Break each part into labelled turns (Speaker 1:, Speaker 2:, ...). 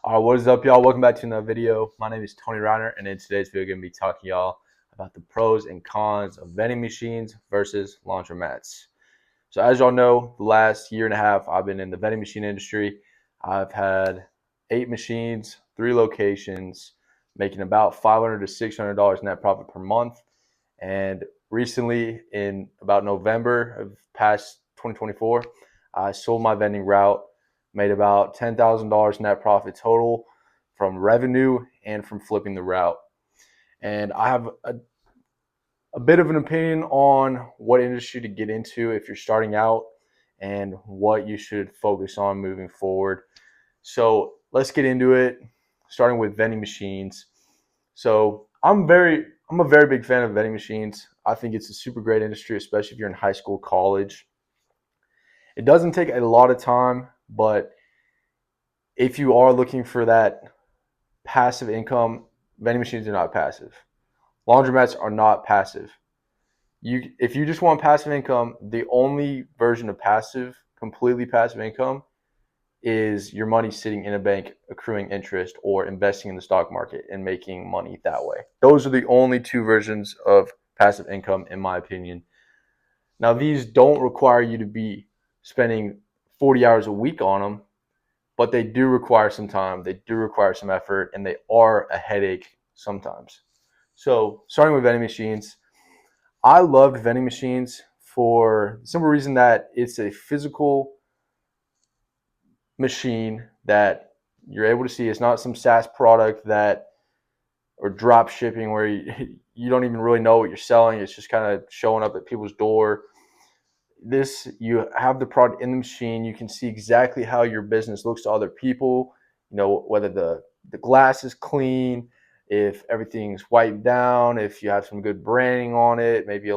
Speaker 1: What is up, y'all? Welcome back to another video. My name is Tony Reiner, and in today's video, I'm going to be talking to y'all about the pros and cons of vending machines versus laundromats. So as y'all know, the last year and a half, I've been in the vending machine industry. I've had 8 machines, 3 locations, making about $500 to $600 net profit per month. And recently, in about November of past 2024, I sold my vending route, made about $10,000 net profit total from revenue and from flipping the route. And I have a bit of an opinion on what industry to get into if you're starting out and what you should focus on moving forward. So let's get into it, starting with vending machines. So I'm a very big fan of vending machines. I think it's a super great industry, especially if you're in high school, college. It doesn't take a lot of time, but if you are looking for that passive income, vending machines are not passive. Laundromats are not passive. If you just want passive income, the only version of passive, completely passive income, is your money sitting in a bank accruing interest or investing in the stock market and making money that way. Those are the only two versions of passive income, in my opinion. Now, these don't require you to be spending 40 hours a week on them, but they do require some time, they do require some effort, and they are a headache sometimes. So starting with vending machines, I loved vending machines for the simple reason that it's a physical machine that you're able to see. It's not some SaaS product that, or drop shipping, where you don't even really know what you're selling. It's just kind of showing up at people's door. This, you have the product in the machine. You can see exactly how your business looks to other people. You know, whether the glass is clean, if everything's wiped down, if you have some good branding on it, maybe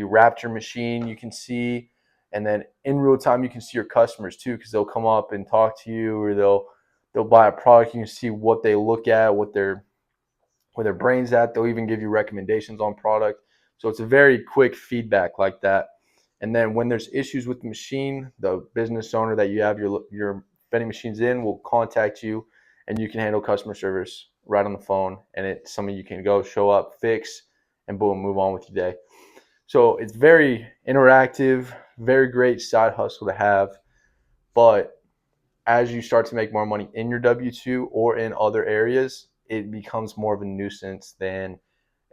Speaker 1: wrapped your machine, you can see. And then in real time, you can see your customers too, because they'll come up and talk to you, or they'll buy a product. You can see what they look at, where their brain's at. They'll even give you recommendations on product. So it's a very quick feedback like that. And then when there's issues with the machine, the business owner that you have your vending machines in will contact you, and you can handle customer service right on the phone. And it's something you can go show up, fix, and boom, move on with your day. So it's very interactive, very great side hustle to have. But as you start to make more money in your W-2 or in other areas, it becomes more of a nuisance than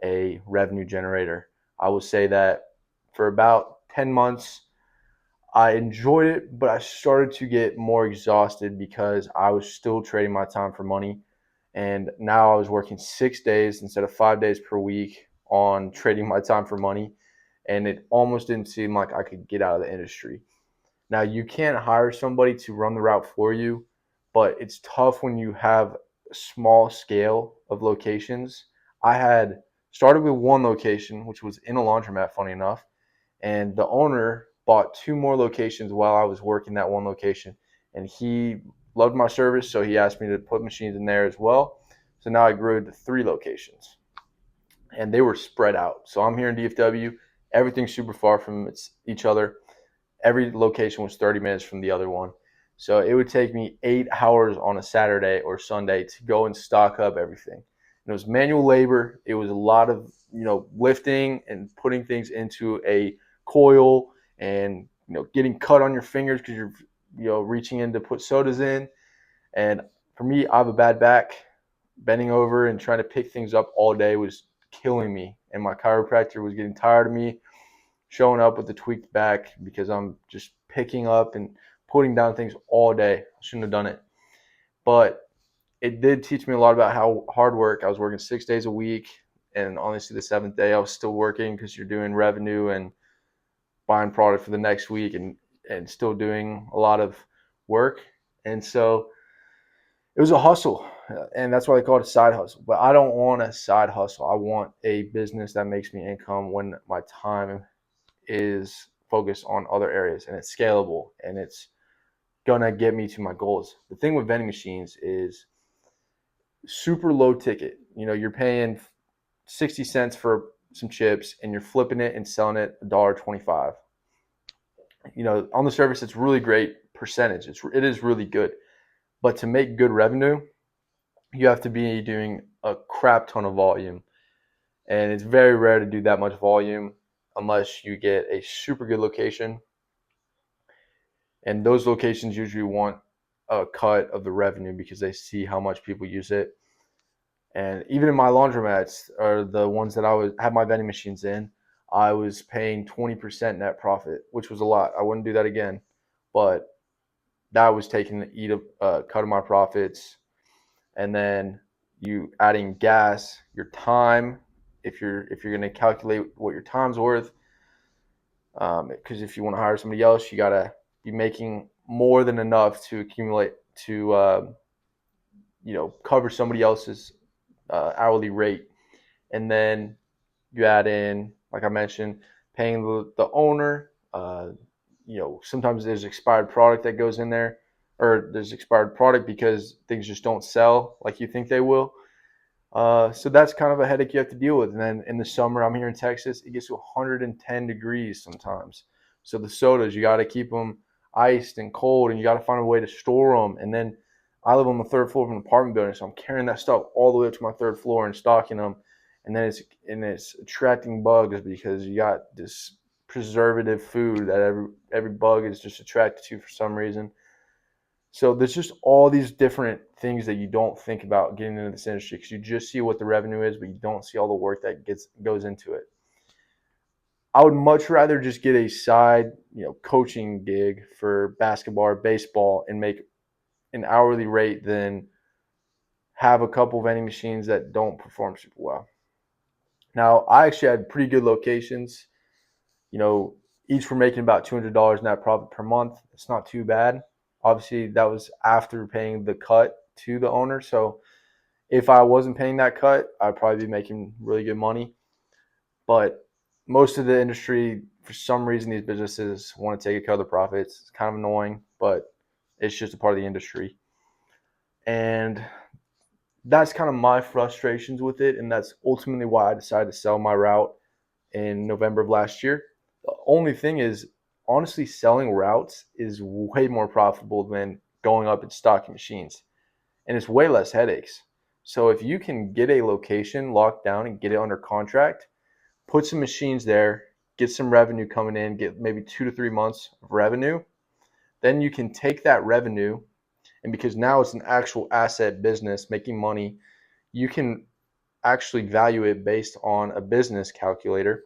Speaker 1: a revenue generator. I will say that for about 10 months, I enjoyed it, but I started to get more exhausted because I was still trading my time for money. And now I was working 6 days instead of 5 days per week on trading my time for money. And it almost didn't seem like I could get out of the industry. Now, you can't hire somebody to run the route for you, but it's tough when you have a small scale of locations. I had started with one location, which was in a laundromat, funny enough, and the owner bought 2 more locations while I was working that one location, and he loved my service, so he asked me to put machines in there as well. So now I grew to 3 locations, and they were spread out. So I'm here in DFW. Everything's super far from each other. Every location was 30 minutes from the other one. So it would take me 8 hours on a Saturday or Sunday to go and stock up everything. And it was manual labor. It was a lot of, lifting and putting things into a coil, and, getting cut on your fingers because you're, reaching in to put sodas in. And for me, I have a bad back. Bending over and trying to pick things up all day was killing me. And my chiropractor was getting tired of me showing up with a tweaked back because I'm just picking up and putting down things all day. I shouldn't have done it. But it did teach me a lot about how hard work. I was working 6 days a week, and honestly, the 7th day I was still working because you're doing revenue and buying product for the next week, and still doing a lot of work. And so it was a hustle, and that's why they call it a side hustle. But I don't want a side hustle. I want a business that makes me income when my time is focused on other areas, and it's scalable, and it's gonna get me to my goals. The thing with vending machines is super low ticket. You're paying 60 cents for some chips, and you're flipping it and selling it $1.25. On the surface, it's really great percentage. It is really good, But to make good revenue, you have to be doing a crap ton of volume. And it's very rare to do that much volume unless you get a super good location. And those locations usually want a cut of the revenue because they see how much people use it. And even in my laundromats, or the ones that I would have my vending machines in, I was paying 20% net profit, which was a lot. I wouldn't do that again, but that was taking a cut of my profits. And then you adding gas, your time, if you're going to calculate what your time's worth, because if you want to hire somebody else, you got to be making more than enough to accumulate to cover somebody else's hourly rate. And then you add in, like I mentioned, paying the owner. Sometimes there's expired product that goes in there, or there's expired product because things just don't sell like you think they will. So that's kind of a headache you have to deal with. And then in the summer, I'm here in Texas, it gets to 110 degrees sometimes. So the sodas, you got to keep them iced and cold, and you got to find a way to store them. And then I live on the third floor of an apartment building, so I'm carrying that stuff all the way up to my third floor and stocking them. And then it's attracting bugs because you got this preservative food that every bug is just attracted to for some reason. So there's just all these different things that you don't think about getting into this industry because you just see what the revenue is, but you don't see all the work that goes into it. I would much rather just get a side, coaching gig for basketball or baseball and make an hourly rate than have a couple vending machines that don't perform super well. Now, I actually had pretty good locations. Each were making about $200 net profit per month. It's not too bad. Obviously, that was after paying the cut to the owner. So if I wasn't paying that cut, I'd probably be making really good money. But most of the industry, for some reason, these businesses want to take a cut of the profits. It's kind of annoying, but it's just a part of the industry. And that's kind of my frustrations with it. And that's ultimately why I decided to sell my route in November of last year. The only thing is, honestly, selling routes is way more profitable than going up and stocking machines. And it's way less headaches. So if you can get a location locked down and get it under contract, put some machines there, get some revenue coming in, get maybe 2 to 3 months of revenue, then you can take that revenue, and because now it's an actual asset business making money, you can actually value it based on a business calculator.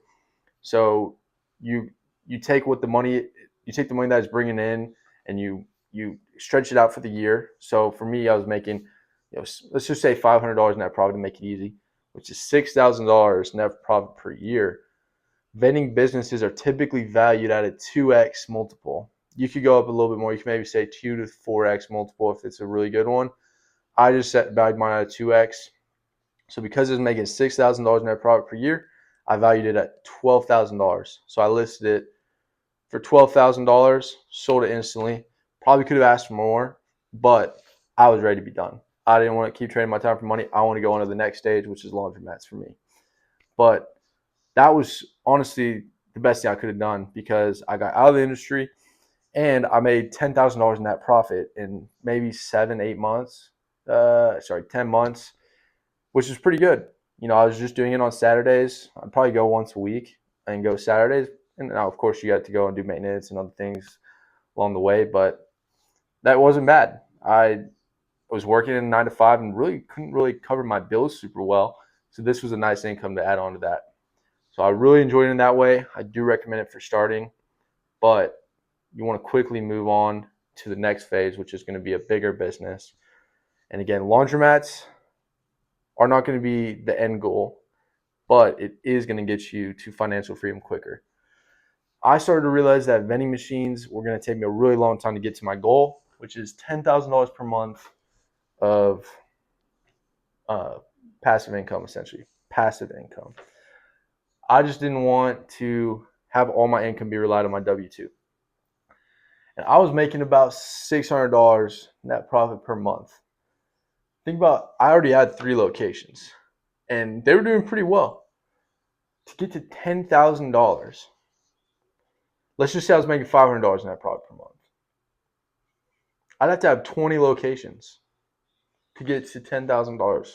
Speaker 1: So you take the money that it's bringing in, and you stretch it out for the year. So for me, I was making, let's just say $500 net profit to make it easy, which is $6,000 net profit per year. Vending businesses are typically valued at a 2x multiple. You could go up a little bit more. You can maybe say 2 to 4x multiple if it's a really good one. I just valued mine at a 2x. So because it's making $6,000 net profit per year, I valued it at $12,000. So I listed it for $12,000, sold it instantly. Probably could have asked for more, but I was ready to be done. I didn't want to keep trading my time for money. I want to go on to the next stage, which is laundromats for me. But that was honestly the best thing I could have done because I got out of the industry and I made $10,000 net profit in maybe 7-8 months. 10 months, which is pretty good. I was just doing it on Saturdays. I'd probably go once a week and go Saturdays. And now, of course, you got to go and do maintenance and other things along the way, but that wasn't bad. I was working in 9 to 5 and really couldn't really cover my bills super well. So this was a nice income to add on to that. So I really enjoyed it in that way. I do recommend it for starting, but you want to quickly move on to the next phase, which is going to be a bigger business. And again, laundromats are not going to be the end goal, but it is going to get you to financial freedom quicker. I started to realize that vending machines were going to take me a really long time to get to my goal, which is $10,000 per month of passive income, essentially. Passive income. I just didn't want to have all my income be relied on my W-2. And I was making about $600 net profit per month. Think about, I already had 3 locations, and they were doing pretty well. To get to $10,000, let's just say I was making $500 net profit per month. I'd have to have 20 locations to get to $10,000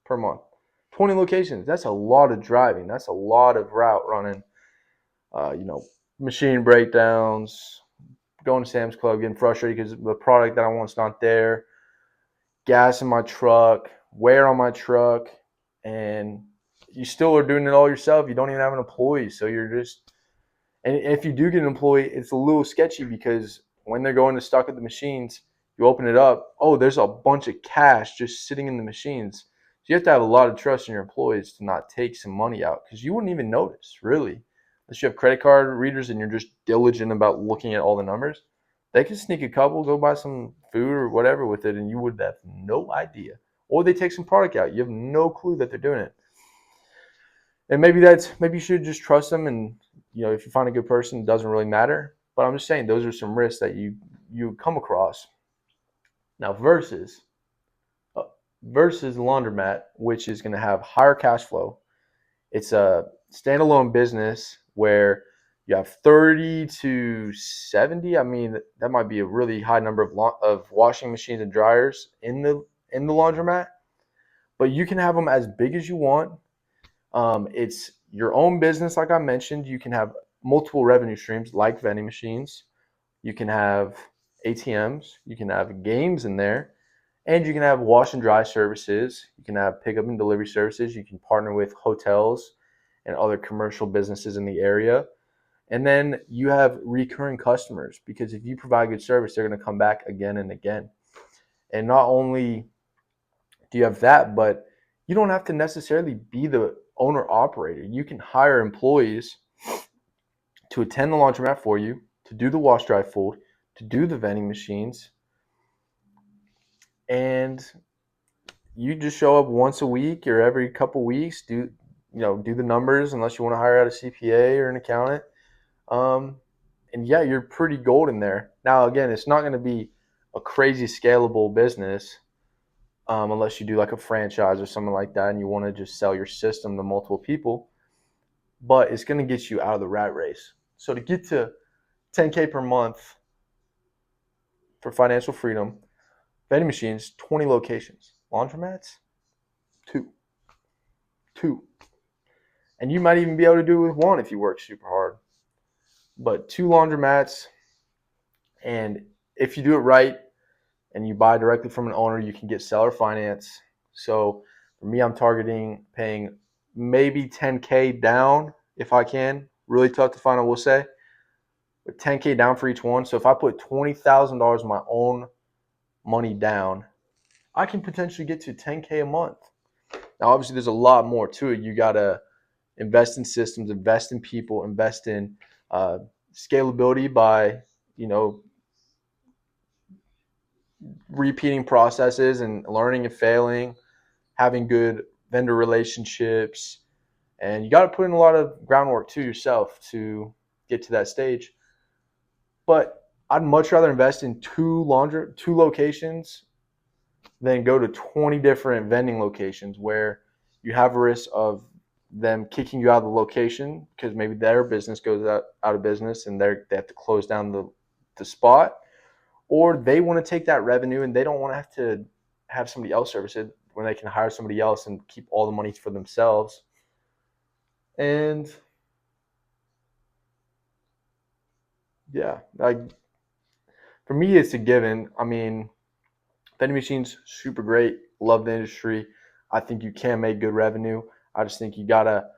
Speaker 1: per month. 20 locations. That's a lot of driving. That's a lot of route running. You know, machine breakdowns, going to Sam's Club, getting frustrated because the product that I want's not there, gas in my truck, wear on my truck, and you still are doing it all yourself. You don't even have an employee, so you're just. And if you do get an employee, it's a little sketchy because when they're going to stock at the machines, you open it up. Oh, there's a bunch of cash just sitting in the machines. So you have to have a lot of trust in your employees to not take some money out because you wouldn't even notice, really. Unless you have credit card readers and you're just diligent about looking at all the numbers, they can sneak a couple, go buy some food or whatever with it, and you would have no idea. Or they take some product out. You have no clue that they're doing it. And maybe you should just trust them, and if you find a good person, it doesn't really matter. But I'm just saying those are some risks that you come across. Now versus Laundromat, which is going to have higher cash flow. It's a standalone business where you have 30 to 70. I mean, that might be a really high number of washing machines and dryers in the laundromat, but you can have them as big as you want. It's your own business, like I mentioned. You can have multiple revenue streams like vending machines. You can have ATMs. You can have games in there. And you can have wash and dry services. You can have pickup and delivery services. You can partner with hotels and other commercial businesses in the area. And then you have recurring customers because if you provide good service, they're going to come back again and again. And not only do you have that, but you don't have to necessarily be the owner operator. You can hire employees to attend the laundromat for you, to do the wash dry food, to do the vending machines, and you just show up once a week or every couple weeks, do the numbers unless you want to hire out a CPA or an accountant. And yeah, you're pretty golden there. Now, again, it's not going to be a crazy scalable business unless you do like a franchise or something like that and you want to just sell your system to multiple people. But it's going to get you out of the rat race. So to get to 10K per month for financial freedom, vending machines, 20 locations. Laundromats, two. And you might even be able to do it with one if you work super hard. But 2 laundromats, and if you do it right and you buy directly from an owner, you can get seller finance. So for me, I'm targeting paying maybe 10K down if I can. Really tough to find, I will say. But 10K down for each one. So if I put $20,000 of my own money down, I can potentially get to 10K a month. Now, obviously, there's a lot more to it. You got to invest in systems, invest in people, invest in scalability by, repeating processes and learning and failing, having good vendor relationships. And you got to put in a lot of groundwork to yourself to get to that stage. But I'd much rather invest in 2 locations than go to 20 different vending locations where you have a risk of them kicking you out of the location because maybe their business goes out of business and they have to close down the spot, or they want to take that revenue and they don't want to have somebody else service it when they can hire somebody else and keep all the money for themselves. And yeah, like for me, it's a given. I mean, vending machines, super great. Love the industry. I think you can make good revenue. I just think you gotta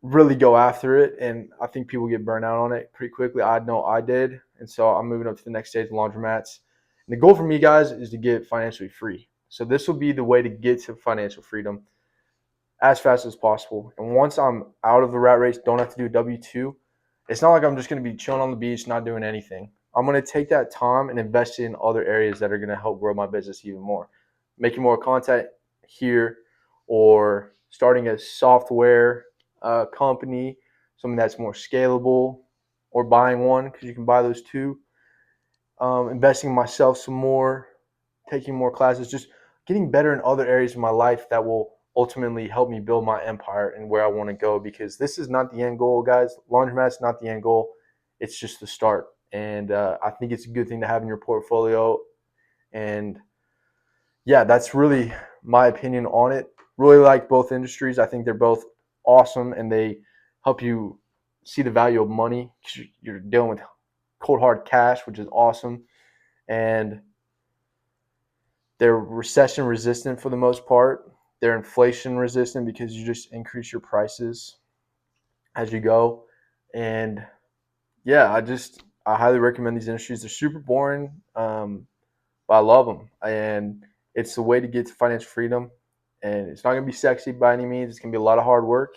Speaker 1: really go after it, and I think people get burnt out on it pretty quickly. I know I did, and so I'm moving up to the next stage of laundromats. And the goal for me, guys, is to get financially free. So this will be the way to get to financial freedom as fast as possible. And once I'm out of the rat race, don't have to do W-2. It's not like I'm just going to be chilling on the beach, not doing anything. I'm going to take that time and invest in other areas that are going to help grow my business even more. Making more content here, or starting a software company, something that's more scalable, or buying one because you can buy those too. Investing in myself some more, taking more classes, just getting better in other areas of my life that will ultimately help me build my empire and where I want to go, because this is not the end goal, guys. Laundromat's not the end goal. It's just the start. and I think it's a good thing to have in your portfolio. And yeah, that's really my opinion on it. Really like both industries. I think they're both awesome, and they help you see the value of money because you're dealing with cold hard cash, which is awesome. And they're recession resistant for the most part. They're inflation resistant because you just increase your prices as you go. And yeah, I highly recommend these industries. They're super boring, but I love them, and it's the way to get to financial freedom. And it's not going to be sexy by any means. It's going to be a lot of hard work,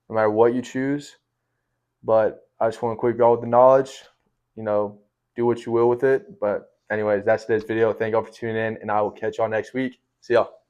Speaker 1: no matter what you choose. But I just want to equip y'all with the knowledge. Do what you will with it. But anyways, that's today's video. Thank y'all for tuning in, and I will catch y'all next week. See y'all.